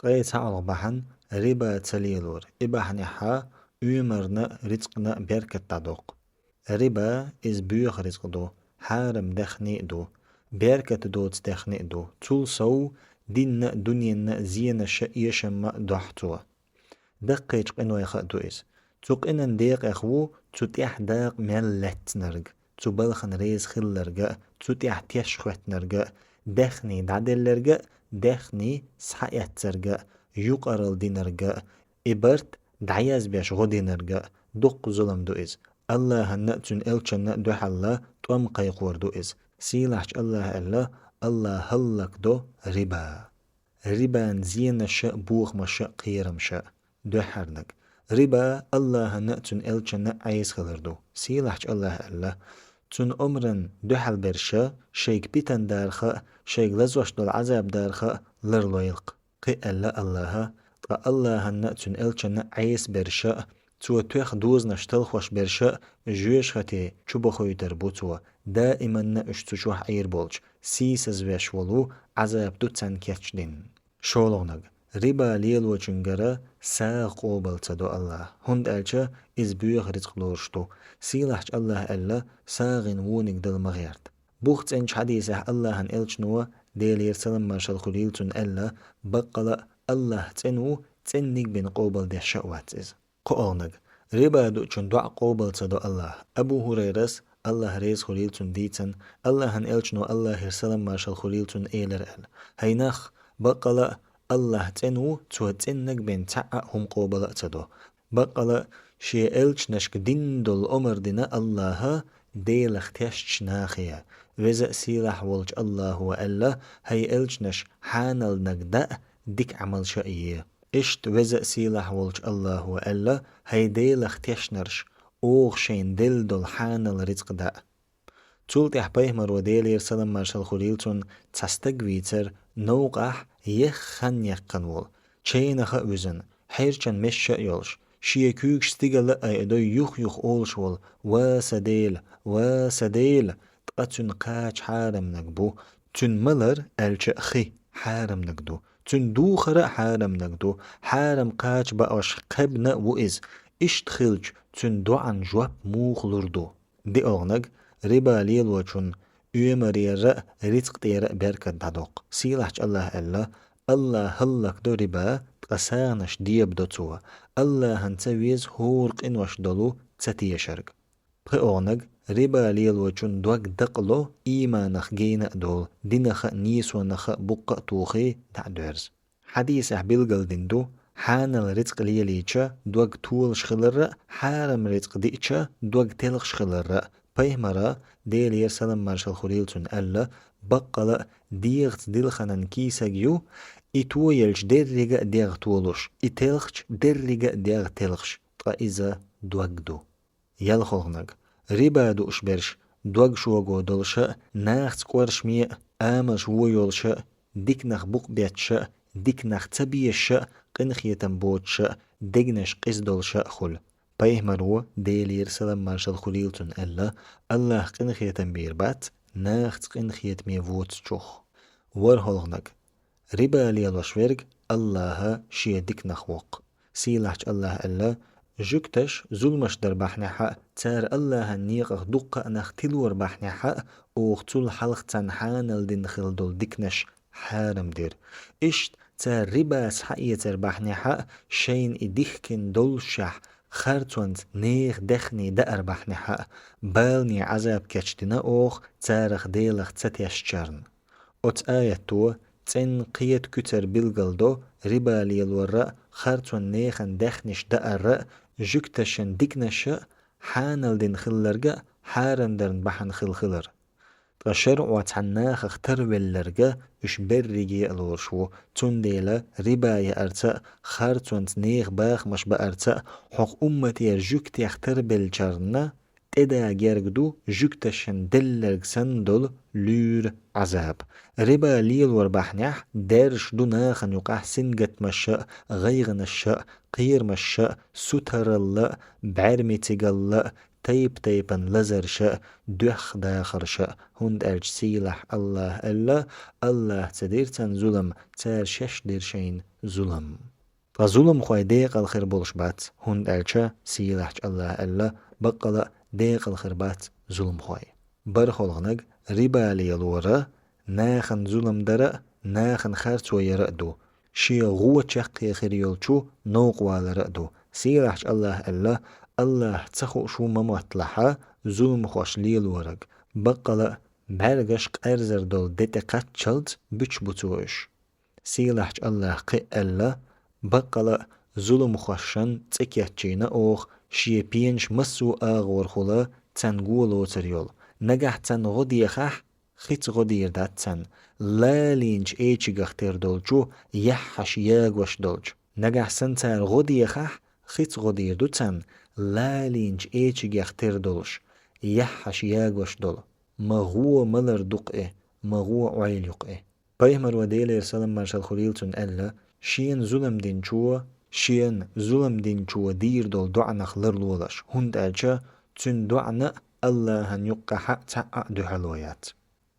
قيس على بحن ربا تليلور إبحن حا أمرنا رزقنا بركة تدوق ربا إز بيوخ رزق دو حارم دخني دو بركة دوت دخني دو تول سو دين دنيا زين يشم دوحتو دقيق إنو يخدو إز توق إنن ديق إخوو تتيح داق ملت نرق تبلخن ريز خلرق تتيح تيشخوت نرق دخني دعدلرق دخني سحيات ترق يقرل دينرق إبرت دعياز بيش غدينرق دق ظلم دو إز الله هنأتون إلچن دو حلا توم قيقور دو إز سيلحش الله ألا الله هلك دو ربا نزين شاء بوخ ما شاء قيرم شاء دو حرنك ربا الله نأتون إلچن عيس خلردو سيلحش الله ألا تون أمرن دو حل برشا شيك بيتن دارخا شيك لزوش دول عذاب دارخا لرلو يلق قي ألا الله الله نأتون إلچن عيس برشا تو توخ دوز نشتل خوش برشا جوش خطي چو بخوي تربوتوا دائما نأشتشوح عير بولج سيس زوش ولو عذاب دو تسان كيتش دين شولونغ ربا ليل وچنگرا ساق قوبل تدو الله هند ألچا إز بيوخ رزق لورشتو سيلحش الله ألا ساغن وونك دل مغيرت بوخت انش حديثة الله هن إلچ نوا ديل يرسلم مارشال خليلتون ألا بقلا الله تنو تنك بين قوبل ده شأوات إز قولنگ ربا دو چون دعا قوبل تدو الله أبو هريرس الله ريز خليلتون ديتن الله هن إلچنو الله يرسلم مارشال خليلتون إيلر أل هينخ بقلا الله تنو تو تنك بين تعا هم قوبل تدو بقلا شي إلچ نشك دين دول أمر دينا الله ديلخ تشش ناخيا وزا سيلح ولج الله وألا هي إلچ نش حانل نقدأ ديك عمل شئيه إشت وزا سيلح ولج الله وألا هي ديلخ تشنرش أوغ شين دل دول حانل رزق دا تولت يحبيه مرو ديل يرسلم مارشال خليلتون تستقويتر نوقح يخن يقنول چينخ أوزن حيرچن مش يولش شيكوك ستيغل أيدو يخ أولش ول واسديل تقتن قاچ حارم نقبو تن ملر ألچ خي حارم نقدو تن دوخر حارم نقدو حارم قاچ باوش قبنا وإز إشت خلج تن دوعن جواب موخلردو دي أغنق ربا ليل وچن أمرير رزق تير بركة دادوق سيلحش الله ألا الله هلك دو ربا تقسانش ديب دو توا الله هنتويز هورق إنوش دلو تتي شرق بغيونغ ربا ليل وچن دوغ دقلو إيمانخ جينا دول دينخ نيسونخ بقى توخي تعدورز حديث بلغل دندو حان الرزق ليليچا دوغ طول شخلر حارم رزق ديچا دوغ تلخ شخلر بيهمرا ديل يرسلم مارشال خليلتون ألا بقل ديغت دلخنن كيساجيو إتو يلش درجة ديغ طولش إتلخش درجة ديغ تلخش طائزة دوغدو يلخوغنغ ربا دوش برش دوغ شوغو دلشا ناخت قورش مي آمش ويولشا ديك نخ بوق بيتشا ديك نخ تبيشا قنخيتن بوتشا ديغنش قز دلشا خل بيهمرو ديل يرسلم مارشال خليلتون ألا الله قنخيتن بيربات ناخت قنخيت مي ووت چوخ ورهولغنغ ربا ليلوشورغ الله شي ديك نخوق سيلحش الله ألا جوكتش ظلمش در بحنحا تار الله نيق دق نختلور بحنحا اوختول حلق تنحان الدين خلدول ديكنش حارم دير اشت تار ربا سحقية تر بحنحا شين اديخكن دول شح خرطوانت نيخ دخني دقر بحنحا بالني عذاب كشتنا اوخ تارخ ديلخ تتيشچرن اوت آياتو تن قيت كتر بلغلدو ربا ليلورا خرطوان نيخن دخنش دقر جوكتشن ديكنش حانل دين خلرغا حارم درن بحن خلر تشر واتعناخ اختر باللرغا اش برغي الورشو تون ديلا ربا يأرتا خرطوانت نيخ باخ مش بأرتا حق أمتي جوكتي اختر بالجرنا تدا جرگدو جوكتشن دلرغ سندل لور عذاب ربا ليل وربحنح درش دو ناخن يقح سنجت مشاء غيغن الشاء قير مشاء ستر الله بعرمي تقل تيبن لزر شاء دوخ داخر شاء هند ألج سيلح الله ألا الله تدير تن ظلم تار شش دير شين ظلم ظلم خوي ديق الخير بولش بات هند ألجا سيلح الله ألا بقلا ديق الخير بات ظلم خوي برخولغنق ربا ليلورا ناخن ظلم درا ناخن خارت ويرأدو شي غوة شق خير يولچو نوق والرأدو سيلح الله ألا الله تخو شو ممطلحة ظلم خوش ليل ورق بقلا برغش قرزر دول ديت قتشلت بچ بطوش سيلح الله قي ألا بقلا ظلم خوشن تكيتشينا اوخ شي بينش مسو آغور خلا تنقولو تريول نجح تن غدي خح خيت غدير دات تن لا لينج ايچي غختير دولچو يحش ياغوش دولچ نجح سنتر غدي خح خيت غدير دو تن لا لينج ايچي غختير دولش يحش ياغوش دول مغو ملر دقه مغو عيل يقه بيهمر وديلير سلام مرشال خليلتون ألا شين ظلم دين چو دير دول دعنا خلر لولش هند ألچا تن دعنا الله هن يقع حق تعق دو حلويات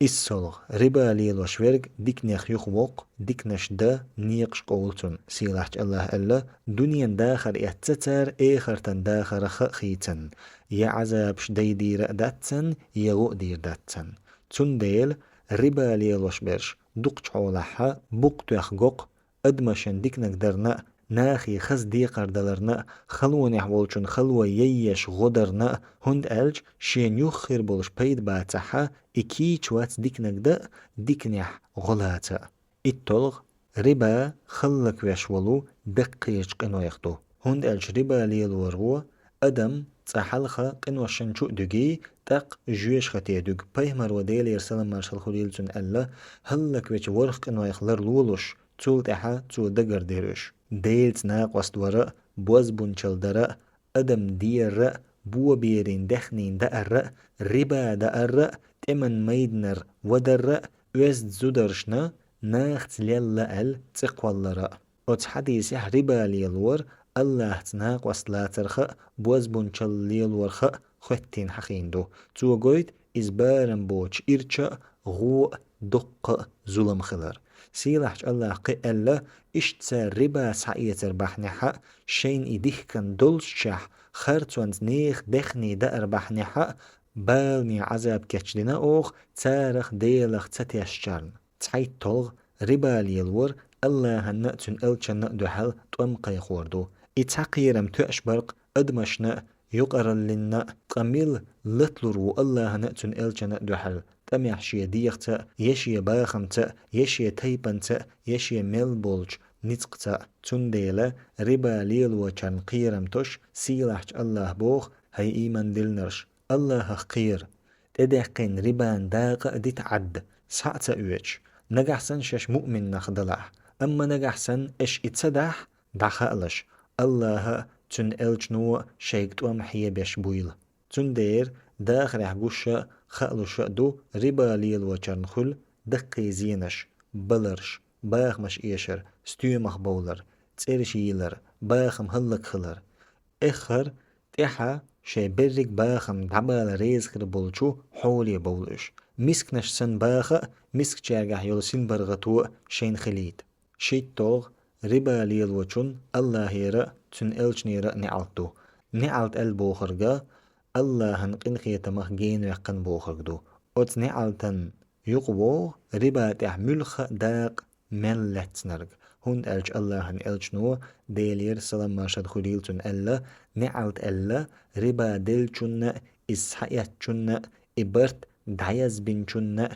السلغ ربا ليلوش ورق ديك نيخ يخوق ديك نش دا نيقش قولتن سيلاحج الله ألا دنيا داخر اتتر اخر تن داخر خيتن يا عذابش دي رأداتن يا غو دير داتن تن ديل ربا ليلوش برش دقش حولها بوق تيخقوق ادمشن ديك نقدرنا ناخي خز دي قردلرنا خلو نحولچون خلو ييش غدرنا هند ألج شين يخير بولش بيد باتحا إكي چوات ديك نقدا ديك نح غلاتا التلغ ربا خلق ويشولو دقيش قنو يخدو هند ألج ربا ليل ورغو أدم تحلخا قنو شنشو دقي تق جويش ختي دق بيهمر وديل يرسلم مرشال خليلتون ألا هلك ويش ورخ قنو يخلر لولوش تول تحا تول دقر ديرش ديلت ناق وستورا بوز بونشل درا أدم دير بو بيرين دخنين دأر ربا دأر تمن ميدنر ودر وزد زدرشنا ناخت ليلا ال تقوالرا اوت حديث ربا ليلور الله تناق وستلاترخ بوز بونشل ليلورخ ختين حقيندو تو قويت إزبارن بوش إرشا غو دق ظلم خلر سيلحج الله قي ألا اشتسار ربا سعيتر بحنحا شين إديه كان دولش شح خرطوانت نيخ دخني دأر بحنحا بالني عذاب كتشدنا أوخ تارخ ديلخ تتيشجرن تعيد طلغ ربا ليلور الله هنأتن ألچن نأدوحل طوم قيخوردو إتحقيرم تؤش برق أدمشنا يقرن لنا قميل لطلرو الله هنأتن ألچن نأدوحل تم يحشي ديختا يشي باخمتا يشي تيبنتا يشي ميلبولج نتقتا تنديلا ربا ليل وچن قيرم توش سيلحج الله بوخ هاي إيمان دلنرش الله قير تدقين ربان داق دي تعد ساعتا اوش نجحسن شش مؤمن نخدلح أما نجحسن إش اتسدح دخالش الله تن الجنو شيكت ومحيه بيش بويل تندير داخل يحقوش خالو شأدو ربا ليل وچرنخل دقي زينش بلرش باخمش إيشر ستيومخ بولر تيرشيلر باخم هلك خلر إخر تيحا شي برق باخم دعبال ريزخر بولچو حولي بولش مسكنش سن باخا مسك جارجح يولسين برغتو شين خليد شيت توغ ربا ليل وچون الله يرى تن إلچ نيرى نعالتو نعالت البوخرغا الله هنقن خيتمخ جين ويقن بوخرغدو اوت نعالتن يقبو ربا تحملخ داق ملتنرغ هند ألج الله هن ألج نو ديلير سلام مرشد خليلتون ألا نعالت ألا ربا دلچون إز حياتچون إبرت دعيز بنچون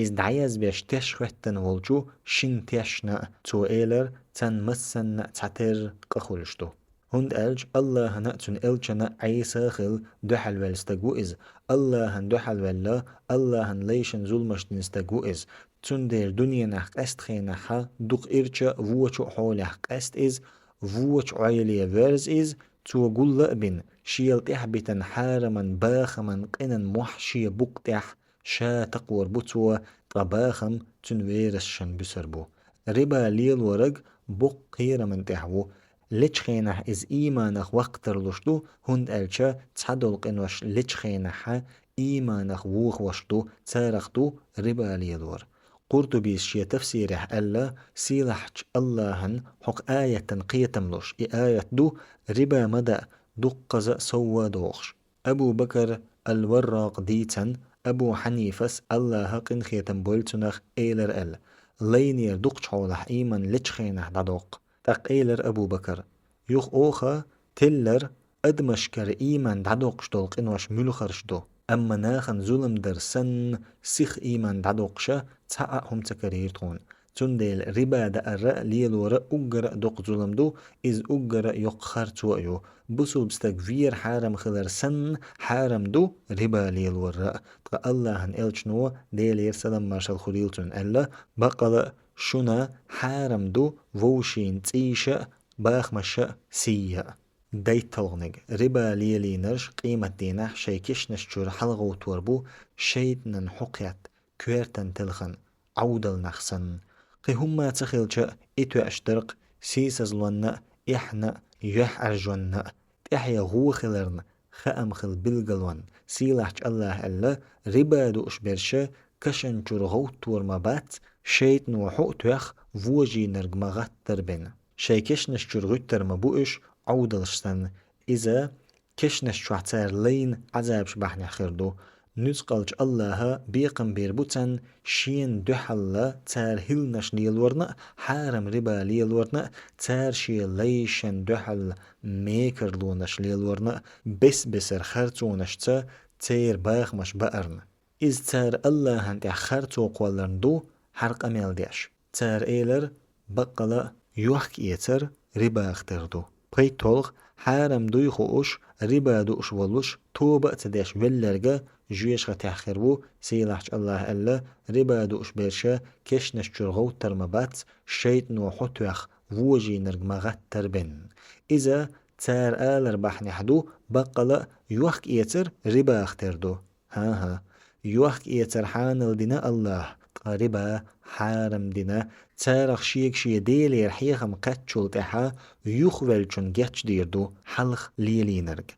إز دعيز بيش تشخوتن والجو شين تيشنا تو إيلر تن مسن تعتر قخولشتو هند ألج الله نأتن إلچنا عيسى خل دحل والستقو إز الله هن دحل ولا الله هن ليشن ظلمش نستقو إز تن دير دنيا نحق أست خينحا دوق إرچا ووچو حول حق أست إز ووچ عيلية ورز إز تو قول لأبن شيل تحبتن حارما باخما قنن محشي بقتح شا تقور بطوة طباخم تن ويرس شن بسربو ربا ليل ورق بق قير من تحوو لتشخينح إز إيمانخ وقتر لشدو هند ألشا تصدلق إنوش لتشخينح إيمانخ ووخ وشدو تارختو ربا ليلور قرطبي شي تفسيره ألا سيلحج اللهن حق آية قيتملوش آية دو ربا مدى دقز سوا دوخش أبو بكر الوراق ديتن أبو حنيفس الله قن خيتم بولتنخ إيلر لينير دقش حولح إيمان لتشخينح دادوق تق إيلر أبو بكر يوخ أوخا تلر أدمشكر إيمان دادوقش دولق إنوش ملخرش دو أما ناخن ظلم در سن سيخ إيمان دادوقشا تحقهم تكرير تون تنديل ربا دا الرأ ليلور أجر دوق ظلم دو إز أجر يقخر توأيو بسو بستكفير حارم خلر سن حارم دو ربا ليلور رأ تقا الله هن إلشنو ديل يرسلم مارشال خليلتون ألا بقل شنا حارم دو ووشين تيشا باخ مشا سيا ديتلغنج ربا ليلي نرش قيمة دينح شيكش نشجر حلغو توربو شيتنن حقيت كويرتن تلخن عودل نخسن قهما تخيلش إتو أشترق سيسزلون إحنا يح أرجون تحيا غو خلرن خأم خل بلغلون سيلحج الله ألا ربا دو أشبرشا كشن جرغو تور مبات شيتن وحق توخ ووجي نرغمغت تربن شيكش نشجر غتر مبوئش عودلشتن إذا كشنش شوحتار لين عذاب شبحنا خردو نزقلج الله بيقم بيربوتن شين دحل تار هلنش ليلورنا حارم ربا ليلورنا تار شي ليشن دحل ميكر لونش ليلورنا بس بسر خرطونش تا تير باخ مش بقرن إز تار الله هنت خرطو قولن دو حرق أميل ديش تار إيلر بقلا يوحك إيتر ربا اختردو بقيت طولغ حارم دوي خوش ربا دوش ولوش توبة تداش ولرغا جويش غتاخربو سيلاحج الله ألا ربا دوش بيرشا كش نشجرغو ترمبات شيطن وحطوخ ووجي نرغمغات تربن إذا تار آلر بحني حدو بقلا يوحك إيتر ربا اختردو ها يوحك إيتر حانل دينا الله ربا حارم دينا تارخ شيك شي ديلي رحيخم قتشول تحا يخول چون گچ ديردو حلخ ليلينرگ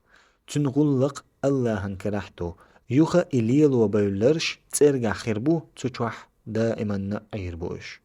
تنغلق الله هنكرحتو يخا إليل وبيولرش ترجع خربو تشوح دائما نعير بوش